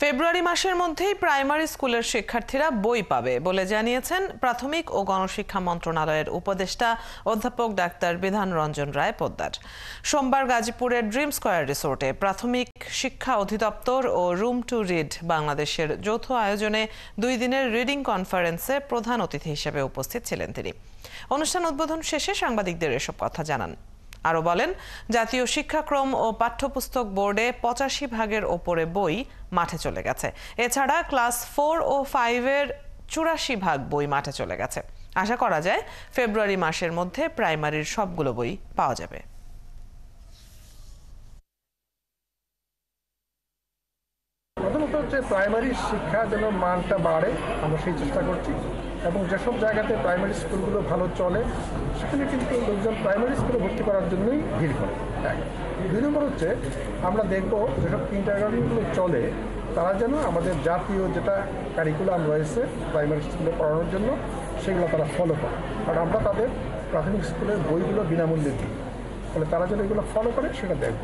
ফেব্রুয়ারি মাসের মধ্যেই প্রাইমারি স্কুলের শিক্ষার্থীরা বই পাবে বলে জানিয়েছেন প্রাথমিক ও গণশিক্ষা মন্ত্রণালয়ের উপদেষ্টা অধ্যাপক ডাক্তার বিধান রঞ্জন রায় পোদ্দার। সোমবার গাজীপুরের ড্রিম স্কয়ার রিসোর্টে প্রাথমিক শিক্ষা অধিদপ্তর ও রুম টু রিড বাংলাদেশের যৌথ আয়োজনে 2 দিনের রিডিং কনফারেন্সে প্রধান অতিথি হিসেবে উপস্থিত ছিলেন তিনি। অনুষ্ঠান উদ্বোধন শেষে সাংবাদিকদের এসব কথা জানান। আরও বলেন, জাতীয় শিক্ষাক্রম ও পাঠ্যপুস্তক বোর্ডে 85% ওপরে বই মাঠে চলে গেছে। এছাড়া ক্লাস 4 ও 5-এর 84% বই মাঠে চলে গেছে। আশা করা যায় ফেব্রুয়ারি মাসের মধ্যে প্রাইমারির সবগুলো বই পাওয়া যাবে। প্রথমত হচ্ছে প্রাইমারি শিক্ষা যেন মানটা বাড়ে, আমরা সেই চেষ্টা করছি। এবং যেসব জায়গাতে প্রাইমারি স্কুলগুলো ভালো চলে সেখানে কিন্তু লোকজন প্রাইমারি স্কুলে ভর্তি করার জন্যই ভিড় করে। 2 নম্বর হচ্ছে আমরা দেখব যেসব কিন্ডারগার্টেনগুলো চলে তারা যেন আমাদের জাতীয় যেটা কারিকুলাম রয়েছে প্রাইমারি স্কুলে পড়ানোর জন্য সেগুলো তারা ফলো করে। কারণ আমরা তাদের প্রাথমিক স্কুলের বইগুলো বিনামূল্যে দিই, ফলে তারা যেন এগুলো ফলো করে সেটা দেখব।